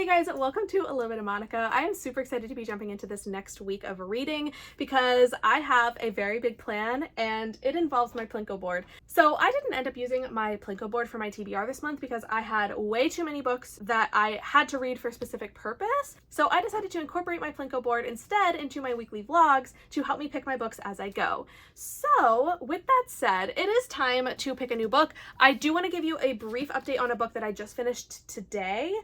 Hey guys, welcome to A Little Bit of Monica. I am super excited to be jumping into this next week of reading because I have a very big plan and it involves my plinko board. So I didn't end up using my plinko board for my TBR this month because I had way too many books that I had to read for a specific purpose. So I decided to incorporate my plinko board instead into my weekly vlogs to help me pick my books as I go. So with that said, it is time to pick a new book. I do want to give you a brief update on a book that I just finished today.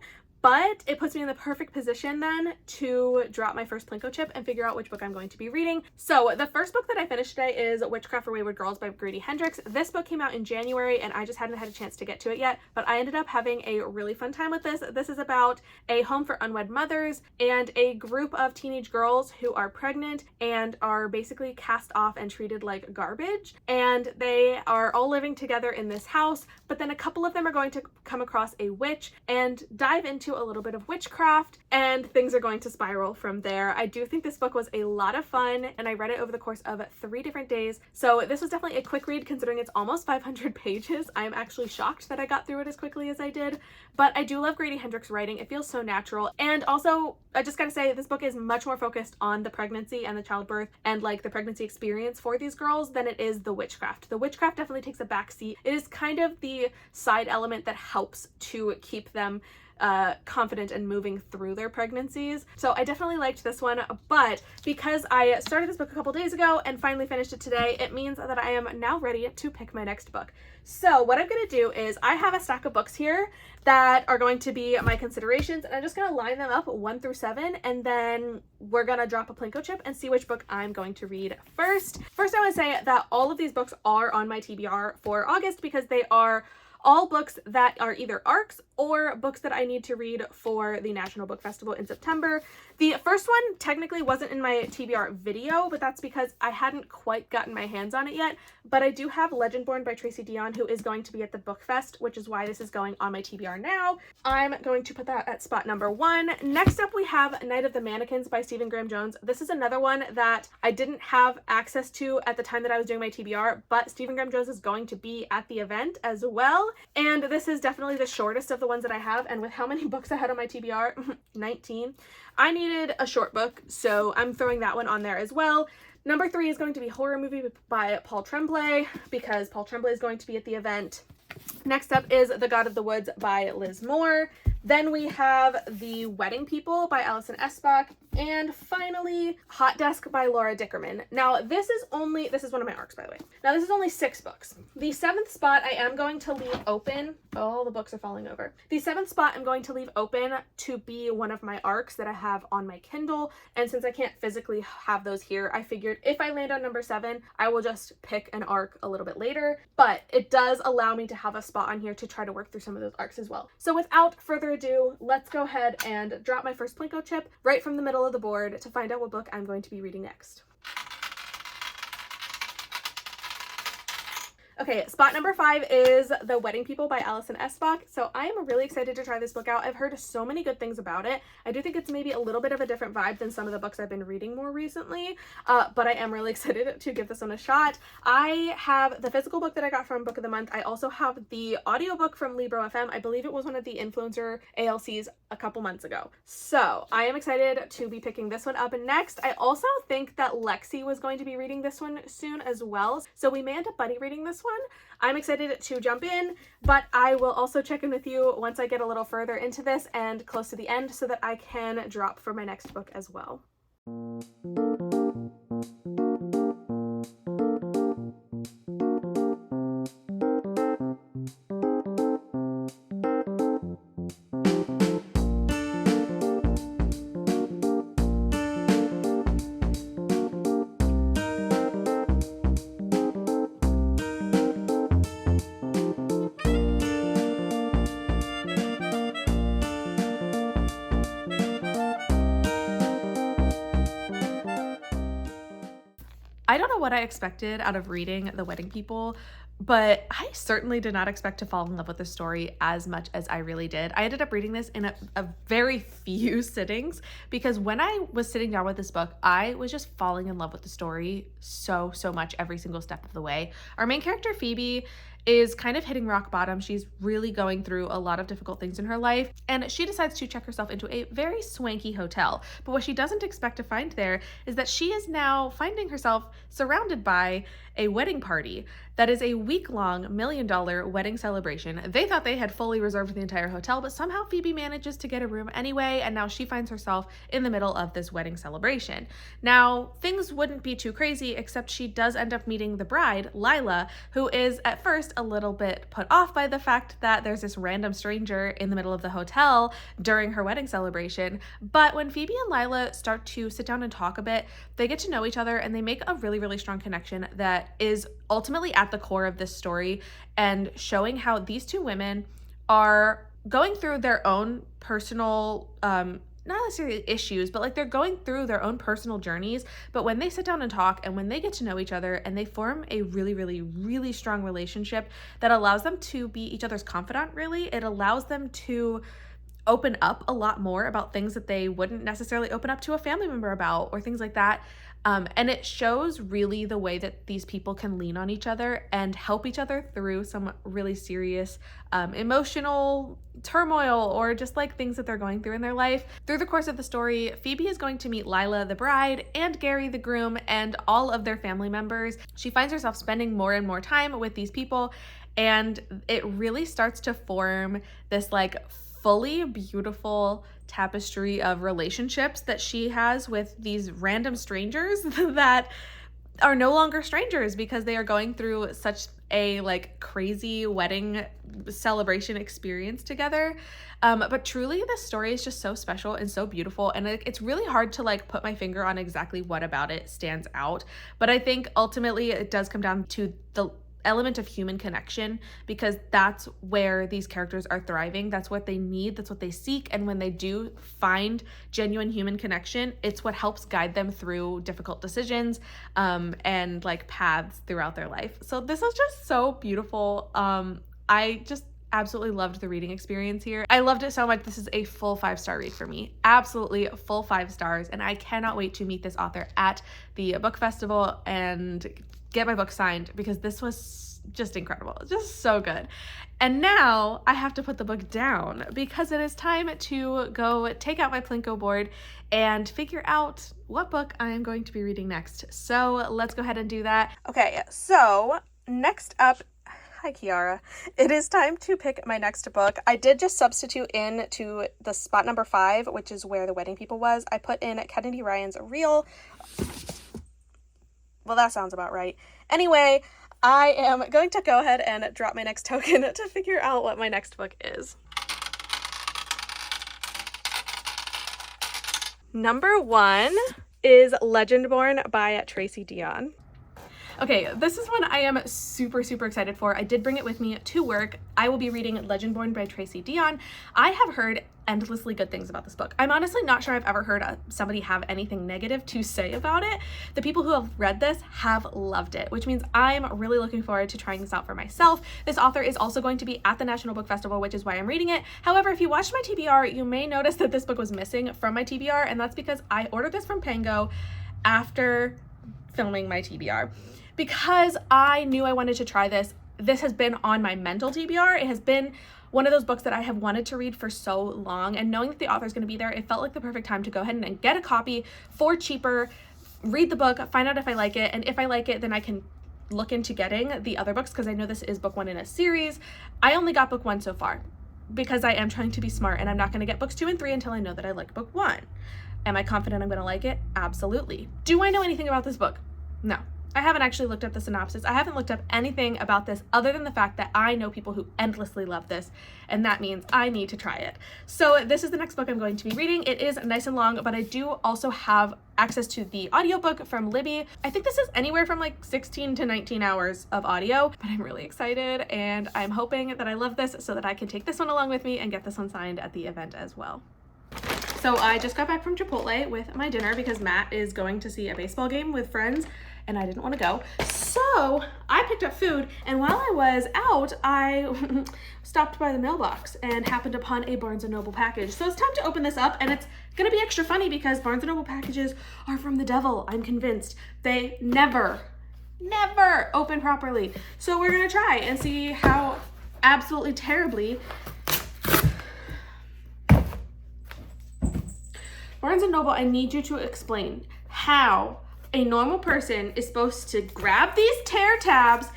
But it puts me in the perfect position then to drop my first plinko chip and figure out which book I'm going to be reading. So the first book that I finished today is Witchcraft for Wayward Girls by Grady Hendrix. This book came out in January and I just hadn't had a chance to get to it yet, but I ended up having a really fun time with this. This is about a home for unwed mothers and a group of teenage girls who are pregnant and are basically cast off and treated like garbage. And they are all living together in this house, but then a couple of them are going to come across a witch and dive into a little bit of witchcraft, and things are going to spiral from there. I do think this book was a lot of fun and I read it over the course of 3 different days. So this was definitely a quick read considering it's almost 500 pages. I'm actually shocked that I got through it as quickly as I did, but I do love Grady Hendrix writing. It feels so natural. And also, I just gotta say, this book is much more focused on the pregnancy and the childbirth and like the pregnancy experience for these girls than it is the witchcraft. The witchcraft definitely takes a back seat. It is kind of the side element that helps to keep them confident and moving through their pregnancies. So I definitely liked this one, but because I started this book a couple days ago and finally finished it today, it means that I am now ready to pick my next book. So what I'm going to do is I have a stack of books here that are going to be my considerations, and I'm just going to line them up 1 through 7, and then we're going to drop a plinko chip and see which book I'm going to read first. First, I want to say that all of these books are on my TBR for August because they are all books that are either ARCs or books that I need to read for the National Book Festival in September. The first one technically wasn't in my TBR video, but that's because I hadn't quite gotten my hands on it yet. But I do have Legendborn by Tracy Dion, who is going to be at the Book Fest, which is why this is going on my TBR now. I'm going to put that at spot number 1. Next up, we have Night of the Mannequins by Stephen Graham Jones. This is another one that I didn't have access to at the time that I was doing my TBR, but Stephen Graham Jones is going to be at the event as well. And this is definitely the shortest of the ones that I have, and with how many books I had on my TBR, 19, I needed a short book, so I'm throwing that one on there as well. Number 3 is going to be Horror Movie by Paul Tremblay, because Paul Tremblay is going to be at the event. Next up is The God of the Woods by Liz Moore. Then we have The Wedding People by Alison Espach. And finally, Hot Desk by Laura Dickerman. Now, this is one of my ARCs, by the way. Now, this is only 6 books. The 7th spot I am going to leave open. All the books are falling over. The 7th spot I'm going to leave open to be one of my ARCs that I have on my Kindle. And since I can't physically have those here, I figured if I land on number 7, I will just pick an ARC a little bit later. But it does allow me to have a spot on here to try to work through some of those ARCs as well. So without further ado, let's go ahead and drop my first plinko chip right from the middle of the board to find out what book I'm going to be reading next. Okay, spot number 5 is The Wedding People by Alison Espach. So I am really excited to try this book out. I've heard so many good things about it. I do think it's maybe a little bit of a different vibe than some of the books I've been reading more recently, but I am really excited to give this one a shot. I have the physical book that I got from Book of the Month. I also have the audiobook from Libro FM. I believe it was one of the influencer ALCs a couple months ago. So I am excited to be picking this one up next. I also think that Lexi was going to be reading this one soon as well, so we may end up buddy reading this one. I'm excited to jump in, but I will also check in with you once I get a little further into this and close to the end so that I can drop for my next book as well. I don't know what I expected out of reading The Wedding People, but I certainly did not expect to fall in love with the story as much as I really did. I ended up reading this in a very few sittings because when I was sitting down with this book, I was just falling in love with the story so much every single step of the way. Our main character, Phoebe, is kind of hitting rock bottom. She's really going through a lot of difficult things in her life, and she decides to check herself into a very swanky hotel. But what she doesn't expect to find there is that she is now finding herself surrounded by a wedding party that is a week-long $1 million wedding celebration. They thought they had fully reserved the entire hotel, but somehow Phoebe manages to get a room anyway, and now she finds herself in the middle of this wedding celebration. Now, things wouldn't be too crazy, except she does end up meeting the bride, Lila, who is at first a little bit put off by the fact that there's this random stranger in the middle of the hotel during her wedding celebration. But when Phoebe and Lila start to sit down and talk a bit, they get to know each other and they make a really strong connection that is ultimately at the core of this story, and showing how these two women are going through their own personal not necessarily issues, but like they're going through their own personal journeys. But when they sit down and talk and when they get to know each other and they form a really strong relationship that allows them to be each other's confidant, really, it allows them to open up a lot more about things that they wouldn't necessarily open up to a family member about or things like that. And it shows really the way that these people can lean on each other and help each other through some really serious emotional turmoil or just like things that they're going through in their life. Through the course of the story, Phoebe is going to meet Lila, the bride, and Gary, the groom, and all of their family members. She finds herself spending more and more time with these people, and it really starts to form this like fully beautiful tapestry of relationships that she has with these random strangers that are no longer strangers because they are going through such a like crazy wedding celebration experience together. But truly this story is just so special and so beautiful, and it's really hard to like put my finger on exactly what about it stands out. But I think ultimately it does come down to the element of human connection, because that's where these characters are thriving. That's what they need, that's what they seek, and when they do find genuine human connection, it's what helps guide them through difficult decisions and like paths throughout their life. So this is just so beautiful. I just absolutely loved the reading experience here. I loved it so much. This is a full 5-star read for me. Absolutely full 5 stars, and I cannot wait to meet this author at the book festival and get my book signed, because this was just incredible, just so good. And now I have to put the book down because it is time to go take out my plinko board and figure out what book I am going to be reading next. So let's go ahead and do that. Okay, so next up, hi Kiara, it is time to pick my next book. I did just substitute in to the spot number 5, which is where the wedding people was. I put in Kennedy Ryan's Real. Well, that sounds about right. Anyway, I am going to go ahead and drop my next token to figure out what my next book is. Number 1 is Legendborn by Tracy Deonn. Okay, this is one I am super excited for. I did bring it with me to work. I will be reading Legendborn by Tracy Deonn. I have heard endlessly good things about this book. I'm honestly not sure I've ever heard somebody have anything negative to say about it. The people who have read this have loved it, which means I'm really looking forward to trying this out for myself. This author is also going to be at the National Book Festival, which is why I'm reading it. However, if you watched my TBR, you may notice that this book was missing from my TBR, and that's because I ordered this from Pango after filming my TBR. Because I knew I wanted to try this. This has been on my mental TBR. It has been one of those books that I have wanted to read for so long, and knowing that the author is going to be there, it felt like the perfect time to go ahead and get a copy for cheaper, read the book, find out if I like it, and if I like it, then I can look into getting the other books, because I know this is book 1 in a series. I only got book 1 so far because I am trying to be smart, and I'm not going to get books 2 and 3 until I know that I like book 1. Am I confident I'm going to like it? Absolutely. Do I know anything about this book? No. I haven't actually looked up the synopsis. I haven't looked up anything about this other than the fact that I know people who endlessly love this, and that means I need to try it. So this is the next book I'm going to be reading. It is nice and long, but I do also have access to the audiobook from Libby. I think this is anywhere from like 16 to 19 hours of audio, but I'm really excited, and I'm hoping that I love this so that I can take this one along with me and get this one signed at the event as well. So I just got back from Chipotle with my dinner because Matt is going to see a baseball game with friends, and I didn't want to go. So I picked up food, and while I was out, I stopped by the mailbox and happened upon a Barnes & Noble package. So it's time to open this up, and it's gonna be extra funny because Barnes & Noble packages are from the devil, I'm convinced. They never open properly. So we're gonna try and see how absolutely terribly Barnes & Noble, I need you to explain how a normal person is supposed to grab these tear tabs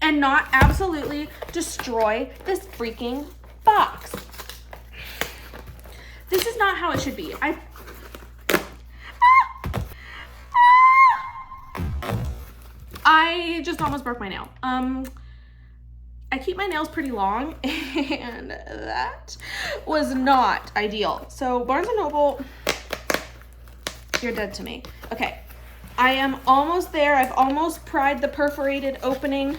and not absolutely destroy this freaking box. This is not how it should be. I just almost broke my nail. I keep my nails pretty long, and that was not ideal. So Barnes & Noble, you're dead to me. Okay, I am almost there. I've almost pried the perforated opening.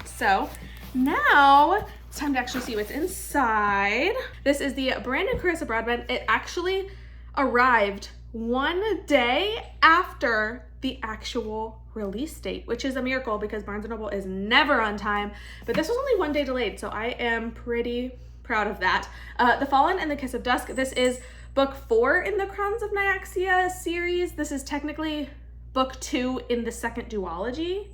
So now it's time to actually see what's inside. This is the brand new Carissa Broadbent. It actually arrived one day after the actual release date, which is a miracle because Barnes & Noble is never on time, but this was only one day delayed, so I am pretty proud of that. The Fallen and the Kiss of Dusk. This is book 4 in the Crowns of Nyaxia series. This is technically book 2 in the second duology,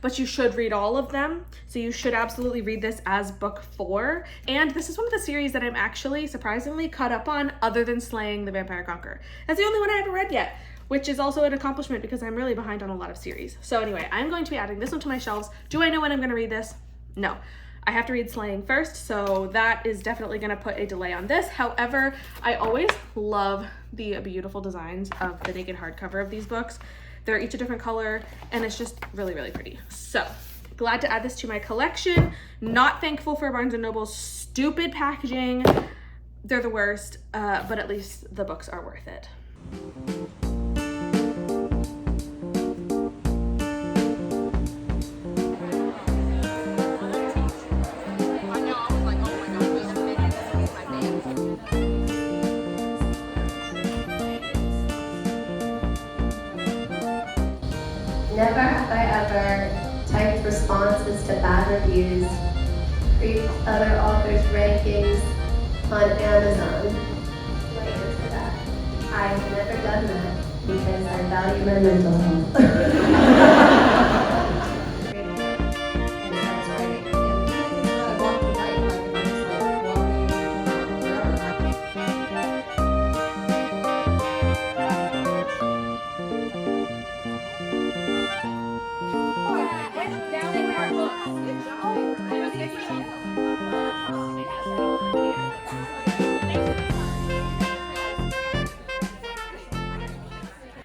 but you should read all of them. So you should absolutely read this as book 4. And this is one of the series that I'm actually surprisingly caught up on other than Slaying the Vampire Conqueror. That's the only one I haven't read yet, which is also an accomplishment because I'm really behind on a lot of series. So anyway, I'm going to be adding this one to my shelves. Do I know when I'm gonna read this? No. I have to read Slaying first, so that is definitely gonna put a delay on this. However, I always love the beautiful designs of the naked hardcover of these books. They're each a different color, and it's just really, really pretty. So, glad to add this to my collection. Not thankful for Barnes & Noble's stupid packaging. They're the worst, but at least the books are worth it. Never have I ever typed responses to bad reviews, creeped other authors' rankings on Amazon. My answer to that, I've never done that because I value my mental health.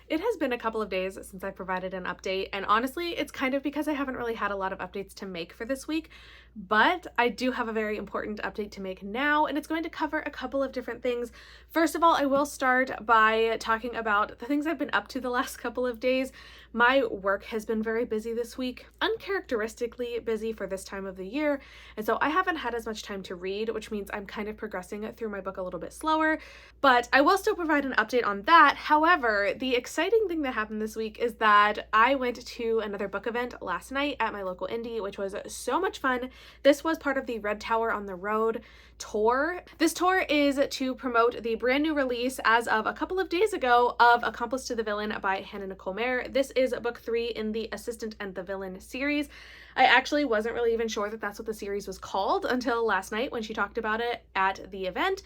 It has been a couple of days since I provided an update, and honestly, it's kind of because I haven't really had a lot of updates to make for this week, but I do have a very important update to make now, and it's going to cover a couple of different things. First of all, I will start by talking about the things I've been up to the last couple of days. My work has been very busy this week, uncharacteristically busy for this time of the year, and so I haven't had as much time to read, which means I'm kind of progressing through my book a little bit slower, but I will still provide an update on that. However, the exciting thing that happened this week is that I went to another book event last night at my local indie, which was so much fun. This was part of the Red Tower on the Road tour. This tour is to promote the brand new release as of a couple of days ago of Accomplice to the Villain by Hannah Nicole Mayer. This is book 3 in the Assistant and the Villain series. I actually wasn't really even sure that that's what the series was called until last night when she talked about it at the event.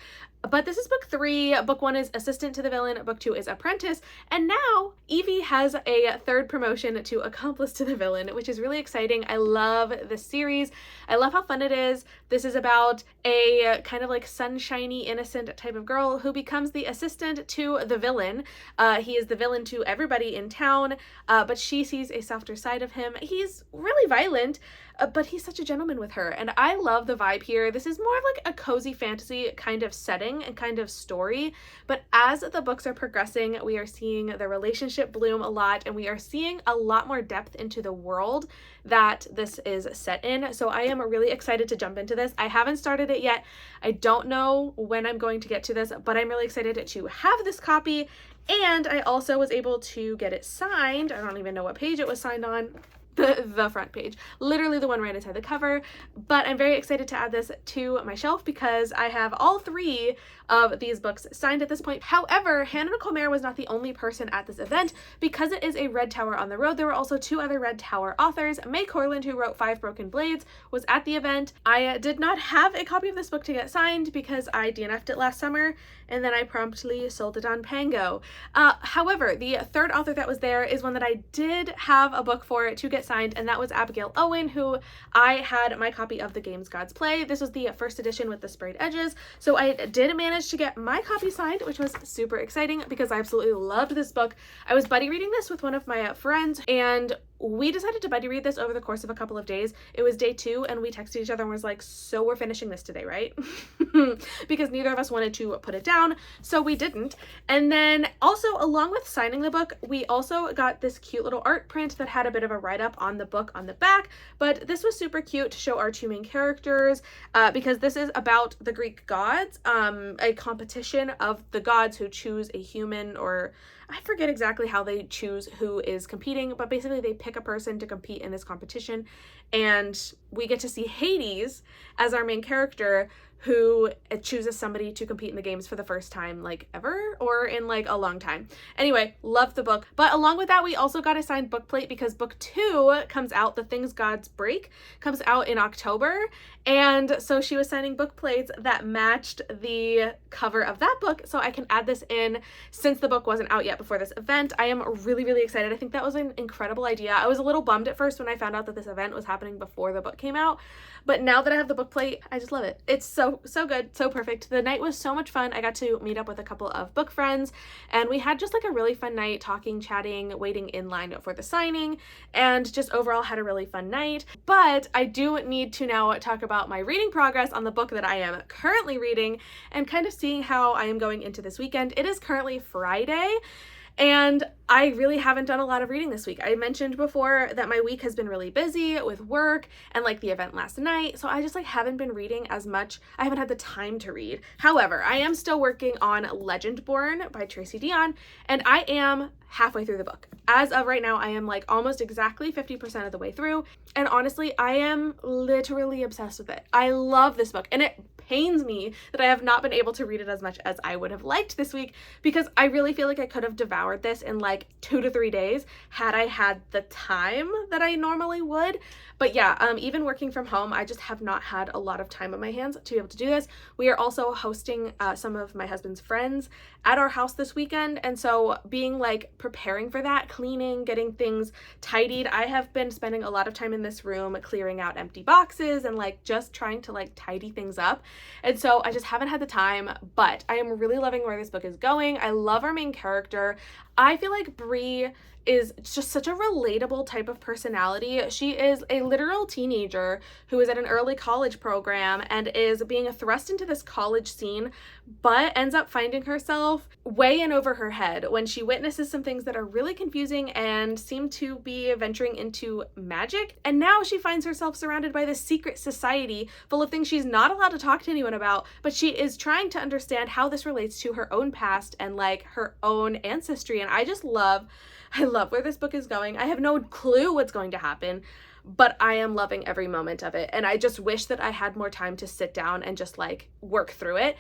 But this is book 3. Book 1 is Assistant to the Villain. Book 2 is Apprentice. And now Evie has a third promotion to Accomplice to the Villain, which is really exciting. I love this series. I love how fun it is. This is about a kind of like sunshiny, innocent type of girl who becomes the assistant to the villain. He is the villain to everybody in town, but she sees a softer side of him. He's really violent, but he's such a gentleman with her, and I love the vibe here. This is more of like a cozy fantasy kind of setting and kind of story, but as the books are progressing, we are seeing the relationship bloom a lot, and we are seeing a lot more depth into the world that this is set in. So I am really excited to jump into this. I haven't started it yet. I don't know when I'm going to get to this, but I'm really excited to have this copy. And I also was able to get it signed. I don't even know what page it was signed on. The front page, literally the one right inside the cover. But I'm very excited to add this to my shelf because I have all 3 of these books signed at this point. However, Hannah Nicole Mayer was not the only person at this event. Because it is a Red Tower on the Road, there were also 2 other Red Tower authors. May Corland, who wrote 5 Broken Blades, was at the event. I did not have a copy of this book to get signed because I DNF'd it last summer, and then I promptly sold it on Pango. However, the 3rd author that was there is one that I did have a book for to get signed, and that was Abigail Owen, who I had my copy of The Games Gods Play. This was the 1st edition with the sprayed edges, so I did manage to get my copy signed, which was super exciting because I absolutely loved this book. I was buddy reading this with one of my friends, and we decided to buddy read this over the course of a couple of days. It was day 2, and we texted each other and was like, so we're finishing this today, right? Because neither of us wanted to put it down, so we didn't. And then also, along with signing the book, we also got this cute little art print that had a bit of a write-up on the book on the back, but this was super cute to show our 2 main characters because this is about the Greek gods, a competition of the gods who choose a human, or I forget exactly how they choose who is competing, but basically they pick a person to compete in this competition, and we get to see Hades as our main character, who chooses somebody to compete in the games for the first time, like ever, or in like a long time. Anyway, loved the book. But along with that, we also got a signed book plate because book 2 comes out, The Things Gods Break, comes out in October. And so she was signing book plates that matched the cover of that book, so I can add this in since the book wasn't out yet before this event. I am really, really excited. I think that was an incredible idea. I was a little bummed at first when I found out that this event was happening before the book came out, but now that I have the book plate, I just love it. It's so good, so perfect. The night was so much fun. I got to meet up with a couple of book friends, and we had just like a really fun night, talking, chatting, waiting in line for the signing, and just overall had a really fun night. But I do need to now talk about my reading progress on the book that I am currently reading and kind of seeing how I am going into this weekend. It is currently Friday, and I really haven't done a lot of reading this week. I mentioned before that my week has been really busy with work and like the event last night, so I just like haven't been reading as much. I haven't had the time to read. However, I am still working on Legendborn by Tracy Deonn, and I am halfway through the book. As of right now, I am like almost exactly 50% of the way through, and honestly, I am literally obsessed with it. I love this book, and it pains me that I have not been able to read it as much as I would have liked this week, because I really feel like I could have devoured this in like 2 to 3 days had I had the time that I normally would. But yeah, even working from home, I just have not had a lot of time on my hands to be able to do this. We are also hosting some of my husband's friends at our house this weekend, and so being like preparing for that, cleaning, getting things tidied, I have been spending a lot of time in this room clearing out empty boxes and like just trying to like tidy things up. And so I just haven't had the time, but I am really loving where this book is going. I love our main character. I feel like Bree is just such a relatable type of personality. She is a literal teenager who is at an early college program and is being thrust into this college scene, but ends up finding herself way in over her head when she witnesses some things that are really confusing and seem to be venturing into magic. And now she finds herself surrounded by this secret society full of things she's not allowed to talk to anyone about, but she is trying to understand how this relates to her own past and like her own ancestry. And I love where this book is going. I have no clue what's going to happen, but I am loving every moment of it. And I just wish that I had more time to sit down and just like work through it.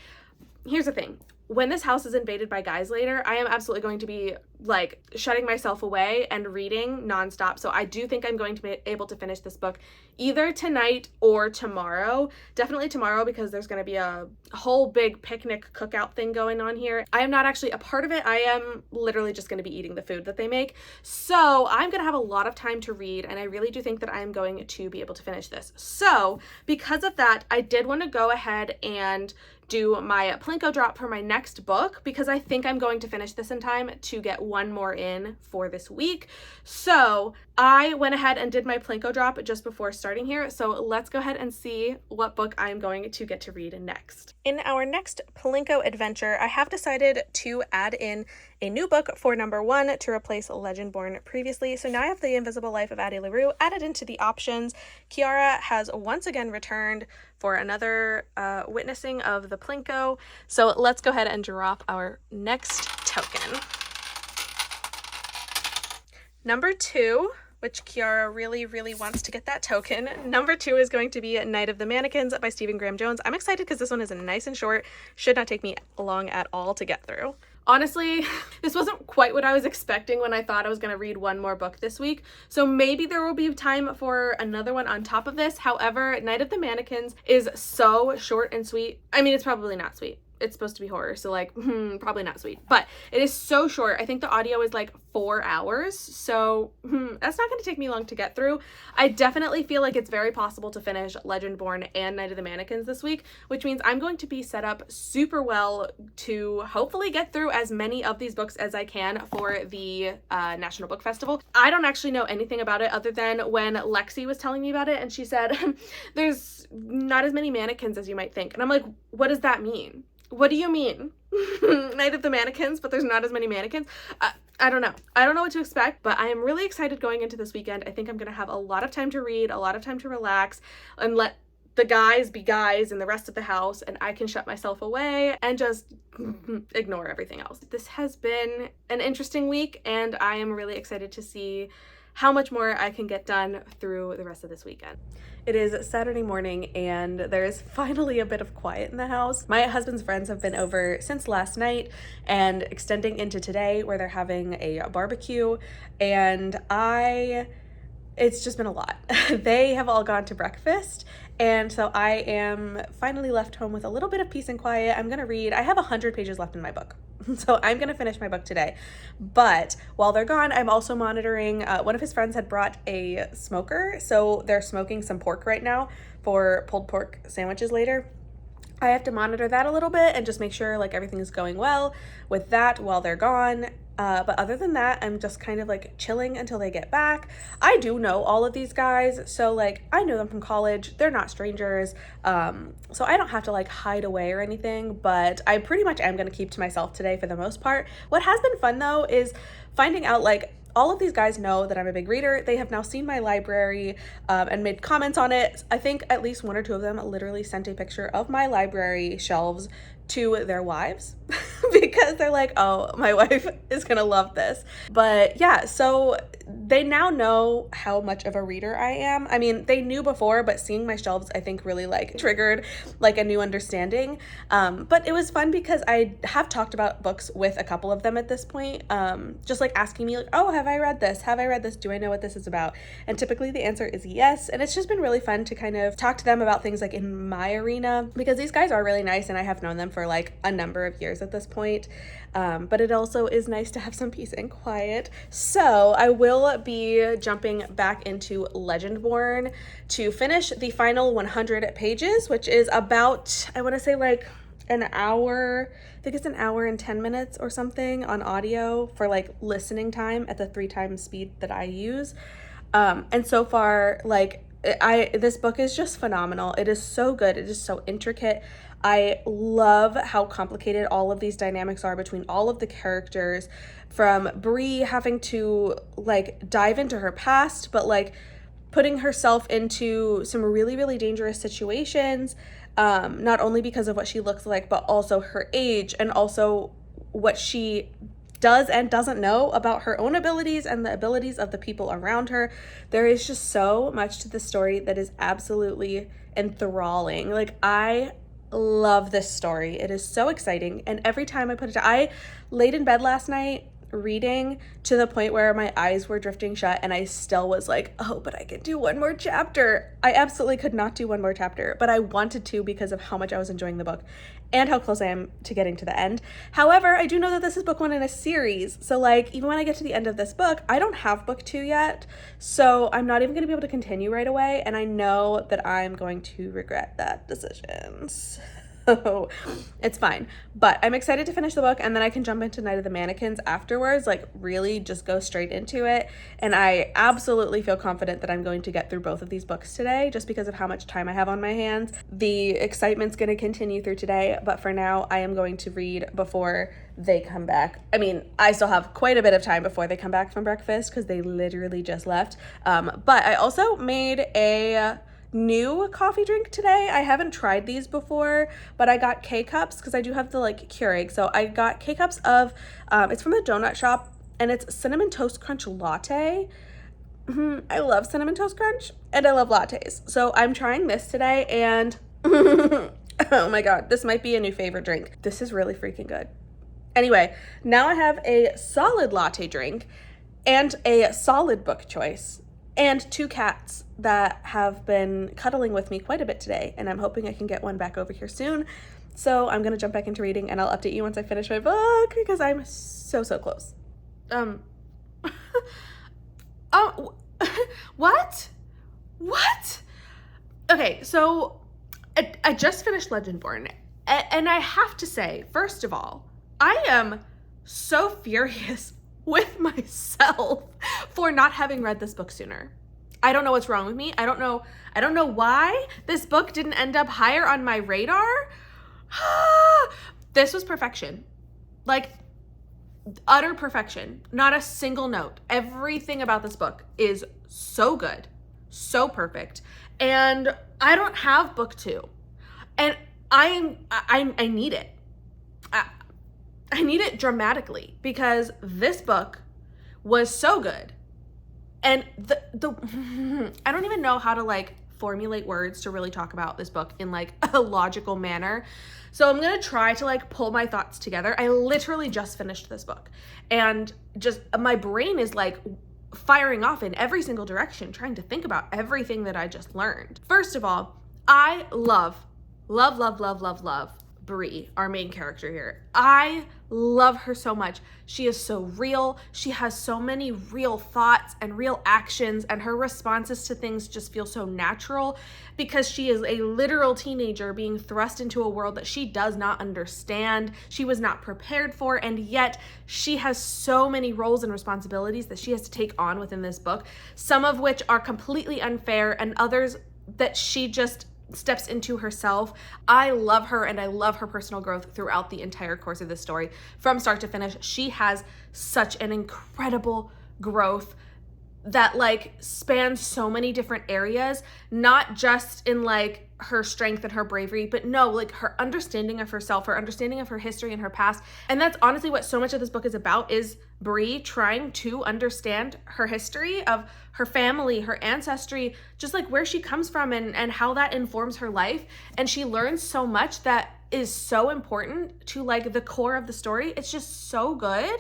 Here's the thing. When this house is invaded by guys later, I am absolutely going to be like shutting myself away and reading nonstop. So I do think I'm going to be able to finish this book either tonight or tomorrow. Definitely tomorrow, because there's going to be a whole big picnic cookout thing going on here. I am not actually a part of it. I am literally just going to be eating the food that they make. So I'm going to have a lot of time to read, and I really do think that I'm going to be able to finish this. So because of that, I did want to go ahead and do my plinko drop for my next book because I think I'm going to finish this in time to get one more in for this week. So I went ahead and did my plinko drop just before starting here. So let's go ahead and see what book I'm going to get to read next. In our next plinko adventure, I have decided to add in a new book for number 1 to replace Legendborn previously. So now I have The Invisible Life of Addie LaRue added into the options. Kiara has once again returned for another witnessing of the plinko. So let's go ahead and drop our next token. Number 2, which Kiara really, really wants to get that token. Number 2 is going to be Night of the Mannequins by Stephen Graham Jones. I'm excited because this one is nice and short. Should not take me long at all to get through. Honestly, this wasn't quite what I was expecting when I thought I was going to read one more book this week. So maybe there will be time for another one on top of this. However, Night of the Mannequins is so short and sweet. I mean, it's probably not sweet. It's supposed to be horror, so like probably not sweet, but it is so short. I think the audio is like 4 hours, so that's not going to take me long to get through. I definitely feel like it's very possible to finish Legendborn and Night of the Mannequins this week, which means I'm going to be set up super well to hopefully get through as many of these books as I can for the National Book Festival. I don't actually know anything about it other than when Lexi was telling me about it and she said there's not as many mannequins as you might think, and I'm like, what does that mean? What do you mean? Night of the Mannequins, but there's not as many mannequins? I don't know. I don't know what to expect, but I am really excited going into this weekend. I think I'm going to have a lot of time to read, a lot of time to relax, and let the guys be guys in the rest of the house, and I can shut myself away and just ignore everything else. This has been an interesting week, and I am really excited to see how much more I can get done through the rest of this weekend. It is Saturday morning and there's finally a bit of quiet in the house. My husband's friends have been over since last night and extending into today where they're having a barbecue, and it's just been a lot. They have all gone to breakfast, and so I am finally left home with a little bit of peace and quiet. I'm gonna read. I have 100 pages left in my book, so I'm gonna finish my book today. But while they're gone, I'm also monitoring. One of his friends had brought a smoker, so they're smoking some pork right now for pulled pork sandwiches later. I have to monitor that a little bit and just make sure like everything is going well with that while they're gone. But other than that, I'm just kind of like chilling until they get back. I do know all of these guys, so like I know them from college. They're not strangers, so I don't have to like hide away or anything, but I pretty much am going to keep to myself today for the most part. What has been fun though is finding out like all of these guys know that I'm a big reader. They have now seen my library and made comments on it. I think at least 1 or 2 of them literally sent a picture of my library shelves to their wives because they're like, oh, my wife is gonna love this. But yeah, so they now know how much of a reader I am. I mean, they knew before, but seeing my shelves, I think really like triggered like a new understanding. But it was fun because I have talked about books with a couple of them at this point, just like asking me like, oh, have I read this? Have I read this? Do I know what this is about? And typically the answer is yes. And it's just been really fun to kind of talk to them about things like in my arena, because these guys are really nice and I have known them for like a number of years at this point. But it also is nice to have some peace and quiet. So I will be jumping back into Legendborn to finish the final 100 pages, which is about, I want to say like an hour. I think it's an hour and 10 minutes or something on audio for like listening time at the 3 times speed that I use. And so far, like this book is just phenomenal. It is so good. It is so intricate. I love how complicated all of these dynamics are between all of the characters, from Bree having to like dive into her past, but like putting herself into some really, really dangerous situations, not only because of what she looks like, but also her age and also what she does and doesn't know about her own abilities and the abilities of the people around her. There is just so much to the story that is absolutely enthralling. Like, I love this story. It is so exciting. And every time I put it down, I laid in bed last night reading to the point where my eyes were drifting shut and I still was like, oh, but I could do one more chapter. I absolutely could not do one more chapter, but I wanted to because of how much I was enjoying the book and how close I am to getting to the end. However, I do know that this is book 1 in a series. So like, even when I get to the end of this book, I don't have book 2 yet. So I'm not even going to be able to continue right away. And I know that I'm going to regret that decision. So it's fine. But I'm excited to finish the book, and then I can jump into Night of the Mannequins afterwards, like really just go straight into it. And I absolutely feel confident that I'm going to get through both of these books today just because of how much time I have on my hands. The excitement's going to continue through today, but for now I am going to read before they come back. I mean, I still have quite a bit of time before they come back from breakfast because they literally just left. But I also made a new coffee drink today. I haven't tried these before, but I got K-cups because I do have the like Keurig. So I got K-cups of, it's from the donut shop, and it's Cinnamon Toast Crunch Latte. I love Cinnamon Toast Crunch and I love lattes. So I'm trying this today, and oh my God, this might be a new favorite drink. This is really freaking good. Anyway, now I have a solid latte drink and a solid book choice and 2 cats that have been cuddling with me quite a bit today, and I'm hoping I can get one back over here soon. So I'm gonna jump back into reading, and I'll update you once I finish my book because I'm so close. Oh, what? Okay, so I just finished Legendborn, and I have to say, first of all, I am so furious with myself for not having read this book sooner. I don't know what's wrong with me. I don't know why this book didn't end up higher on my radar. This was perfection. Like, utter perfection. Not a single note. Everything about this book is so good, so perfect. And I don't have book 2. And I need it. I need it dramatically because this book was so good. And I don't even know how to like formulate words to really talk about this book in like a logical manner. So I'm going to try to like pull my thoughts together. I literally just finished this book, and just my brain is like firing off in every single direction, trying to think about everything that I just learned. First of all, I love Bree, our main character here. I love her so much. She is so real. She has so many real thoughts and real actions, and her responses to things just feel so natural because she is a literal teenager being thrust into a world that she does not understand, she was not prepared for, and yet she has so many roles and responsibilities that she has to take on within this book, some of which are completely unfair and others that she just steps into herself. I love her, and I love her personal growth throughout the entire course of this story. From start to finish, she has such an incredible growth that like spans so many different areas, not just in like her strength and her bravery, but no, like her understanding of herself, her understanding of her history and her past. And that's honestly what so much of this book is about, is Bree trying to understand her history of her family, her ancestry, just like where she comes from and how that informs her life. And she learns so much that is so important to like the core of the story. It's just so good.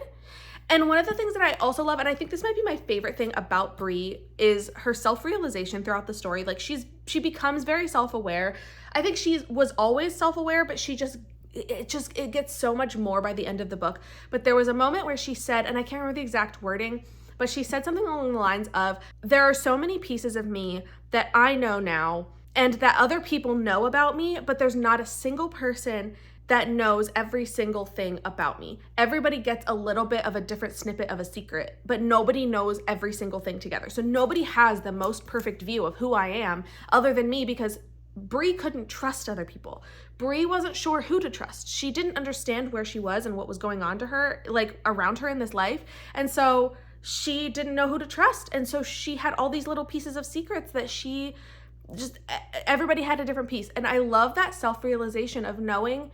And one of the things that I also love, and I think this might be my favorite thing about Bree, is her self-realization throughout the story. Like she becomes very self-aware. I think she was always self-aware, but it gets so much more by the end of the book. But there was a moment where she said, and I can't remember the exact wording, but she said something along the lines of, there are so many pieces of me that I know now and that other people know about me, but there's not a single person that knows every single thing about me. Everybody gets a little bit of a different snippet of a secret, but nobody knows every single thing together. So nobody has the most perfect view of who I am other than me, because Bree couldn't trust other people. Bree wasn't sure who to trust. She didn't understand where she was and what was going on to her, like around her in this life. And so she didn't know who to trust. And so she had all these little pieces of secrets that everybody had a different piece. And I love that self-realization of knowing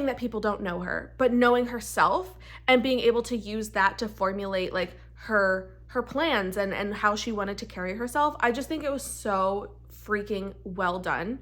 that people don't know her, but knowing herself and being able to use that to formulate like her plans and how she wanted to carry herself. I just think it was so freaking well done.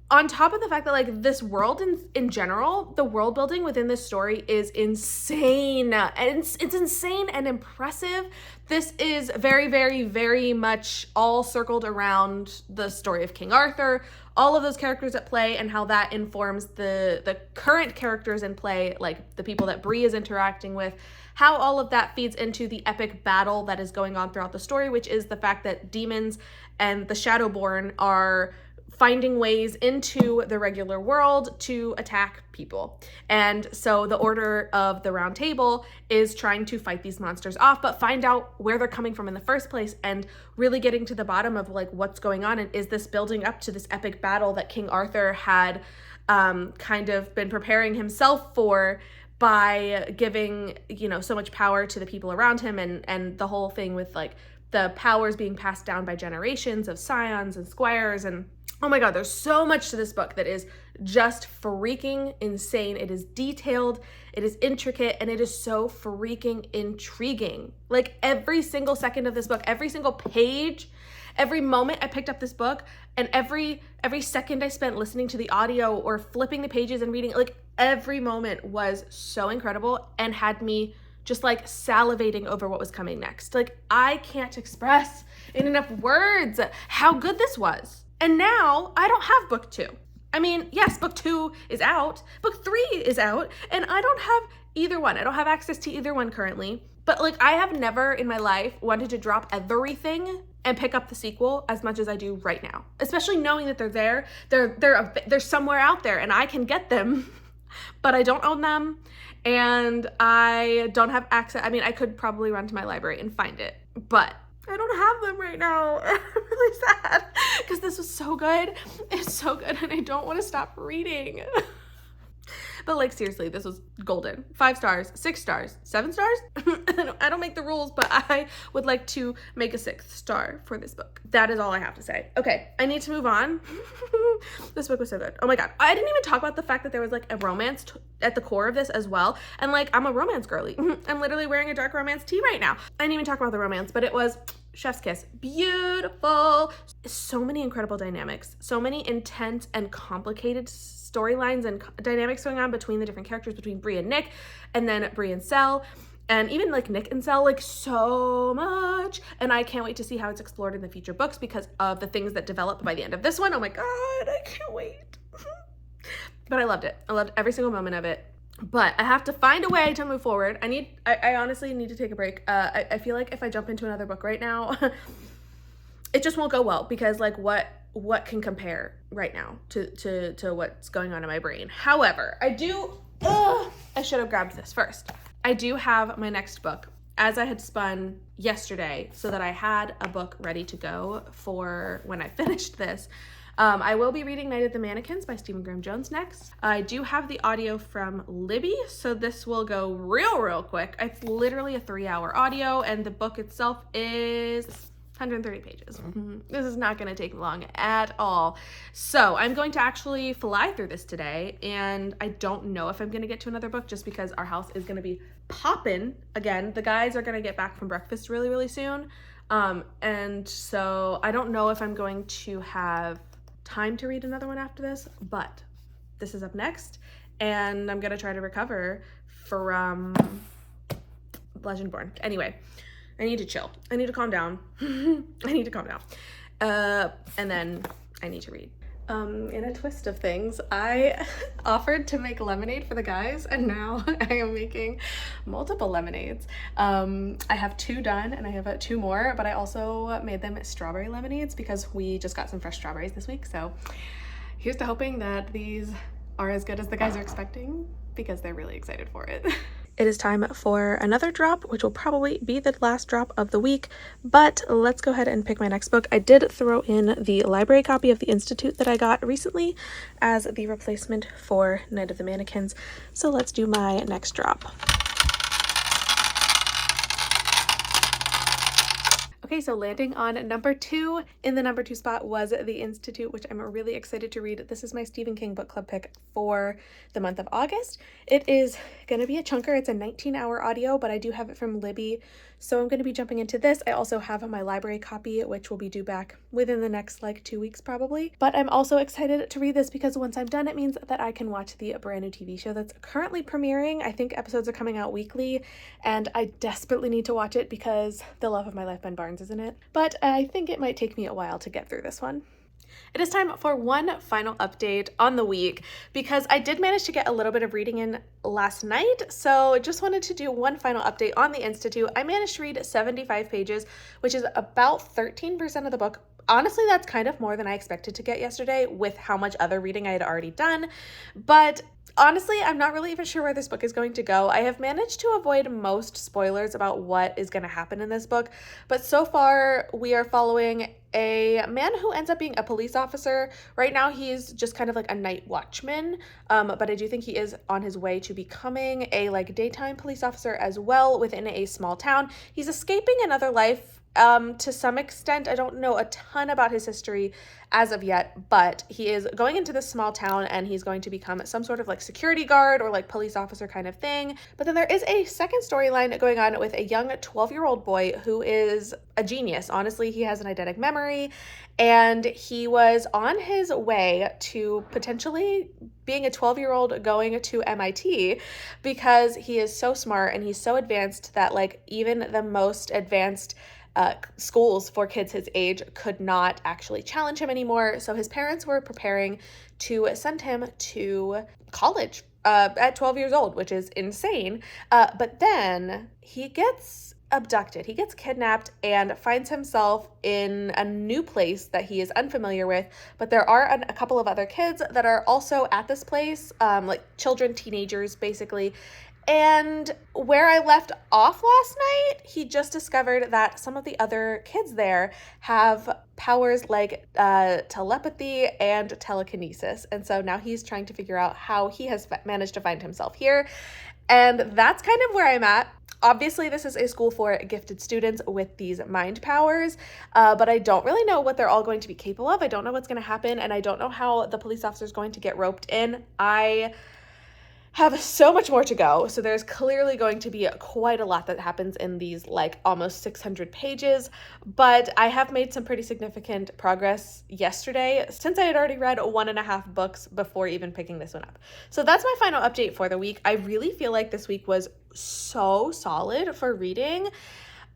On top of the fact that like this world in general, the world building within this story is insane. And it's insane and impressive. This is very, very, very much all circled around the story of King Arthur, all of those characters at play, and how that informs the current characters in play, like the people that Bree is interacting with, how all of that feeds into the epic battle that is going on throughout the story, which is the fact that demons and the Shadowborn are finding ways into the regular world to attack people. And so the Order of the Round Table is trying to fight these monsters off, but find out where they're coming from in the first place, and really getting to the bottom of like what's going on, and is this building up to this epic battle that King Arthur had kind of been preparing himself for by giving, you know, so much power to the people around him, and the whole thing with like the powers being passed down by generations of scions and squires. And oh my God, there's so much to this book that is just freaking insane. It is detailed, it is intricate, and it is so freaking intriguing. Like every single second of this book, every single page, every moment I picked up this book, and every second I spent listening to the audio or flipping the pages and reading, like every moment was so incredible and had me just like salivating over what was coming next. Like I can't express in enough words how good this was. And now I don't have book 2. I mean, yes, book 2 is out, book 3 is out, and I don't have either one. I don't have access to either one currently. But like I have never in my life wanted to drop everything and pick up the sequel as much as I do right now. Especially knowing that they're there. They're somewhere out there and I can get them, but I don't own them and I don't have access. I mean, I could probably run to my library and find it, but I don't have them right now. I'm really sad because this was so good. It's so good and I don't want to stop reading. But like seriously, this was golden. 5 stars, 6 stars, 7 stars. I don't make the rules, but I would like to make a 6th star for this book. That is all I have to say. Okay, I need to move on. This book was so good. Oh my God. I didn't even talk about the fact that there was like a romance at the core of this as well. And like, I'm a romance girly. I'm literally wearing a dark romance tee right now. I didn't even talk about the romance, but it was chef's kiss. Beautiful. So many incredible dynamics, so many intense and complicated storylines and dynamics going on between the different characters, between Bree and Nick, and then Bree and Sel, and even like Nick and Sel, like so much. And I can't wait to see how it's explored in the future books because of the things that develop by the end of this one. Oh my God, I can't wait. But I loved it. I loved every single moment of it. But I have to find a way to move forward. I honestly need to take a break. I feel like if I jump into another book right now, it just won't go well because like what can compare right now to what's going on in my brain. However, I should have grabbed this first. I do have my next book as I had spun yesterday so that I had a book ready to go for when I finished this. I will be reading Night of the Mannequins by Stephen Graham Jones next. I do have the audio from Libby, so this will go real quick. It's literally a 3-hour audio and the book itself is 130 pages. This is not going to take long at all. So I'm going to actually fly through this today, and I don't know if I'm going to get to another book just because our house is going to be popping again. The guys are going to get back from breakfast really soon. And so I don't know if I'm going to have time to read another one after this, but this is up next, and I'm going to try to recover from Legendborn. Anyway, I need to chill. I need to calm down. I need to calm down. And then I need to read. In a twist of things, I offered to make lemonade for the guys, and now I am making multiple lemonades. I have 2 done, and I have 2 more, but I also made them strawberry lemonades because we just got some fresh strawberries this week. So here's to hoping that these are as good as the guys are expecting because they're really excited for it. It is time for another drop, which will probably be the last drop of the week, but let's go ahead and pick my next book. I did throw in the library copy of The Institute that I got recently as the replacement for Night of the Mannequins, so let's do my next drop. Okay, so landing on number 2 in the number 2 spot was The Institute, which I'm really excited to read. This is my Stephen King book club pick for the month of August. It is going to be a chunker. It's a 19-hour audio, but I do have it from Libby, so I'm going to be jumping into this. I also have my library copy, which will be due back within the next 2 weeks probably. But I'm also excited to read this because once I'm done, it means that I can watch the brand new TV show that's currently premiering. I think episodes are coming out weekly, and I desperately need to watch it because the love of my life, Ben Barnes, is in it. But I think it might take me a while to get through this one. It is time for one final update on the week because I did manage to get a little bit of reading in last night, so just wanted to do one final update on The Institute. I managed to read 75 pages, which is about 13% of the book. Honestly, that's kind of more than I expected to get yesterday with how much other reading I had already done. But honestly, I'm not really even sure where this book is going to go. I have managed to avoid most spoilers about what is going to happen in this book, but so far we are following a man who ends up being a police officer. Right now he's just kind of like a night watchman, but I do think he is on his way to becoming a like daytime police officer as well within a small town. He's escaping another life to some extent. I don't know a ton about his history as of yet, but he is going into this small town and he's going to become some sort of like security guard or like police officer kind of thing. But then there is a second storyline going on with a young 12-year-old boy who is a genius. Honestly, he has an eidetic memory, and he was on his way to potentially being a 12-year-old going to MIT because he is so smart and he's so advanced that like even the most advanced schools for kids his age could not actually challenge him anymore. So his parents were preparing to send him to college at 12 years old, which is insane. But then he gets abducted. He gets kidnapped and finds himself in a new place that he is unfamiliar with. But there are a couple of other kids that are also at this place, like children, teenagers, basically. And where I left off last night, he just discovered that some of the other kids there have powers like telepathy and telekinesis. And so now he's trying to figure out how he has managed to find himself here. And that's kind of where I'm at. Obviously, this is a school for gifted students with these mind powers, but I don't really know what they're all going to be capable of. I don't know what's going to happen, and I don't know how the police officer is going to get roped in. I have so much more to go. So there's clearly going to be quite a lot that happens in these like almost 600 pages, but I have made some pretty significant progress yesterday since I had already read 1.5 books before even picking this one up. So that's my final update for the week. I really feel like this week was so solid for reading,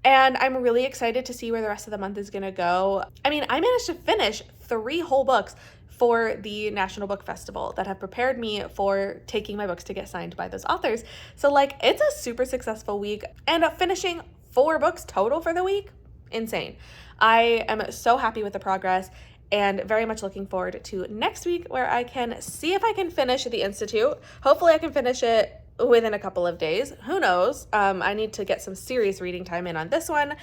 and I'm really excited to see where the rest of the month is gonna go. I mean, I managed to finish 3 whole books for the National Book Festival that have prepared me for taking my books to get signed by those authors. So like, it's a super successful week, and finishing 4 books total for the week, insane. I am so happy with the progress and very much looking forward to next week where I can see if I can finish The Institute. Hopefully I can finish it within a couple of days. Who knows? I need to get some serious reading time in on this one,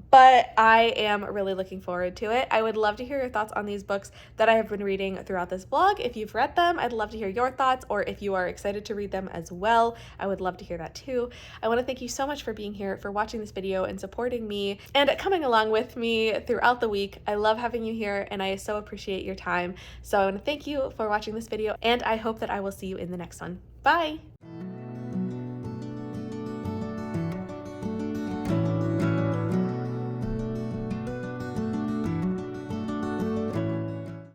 but I am really looking forward to it. I would love to hear your thoughts on these books that I have been reading throughout this vlog. If you've read them, I'd love to hear your thoughts, or if you are excited to read them as well, I would love to hear that too. I want to thank you so much for being here, for watching this video and supporting me and coming along with me throughout the week. I love having you here and I so appreciate your time. So I want to thank you for watching this video, and I hope that I will see you in the next one. Bye!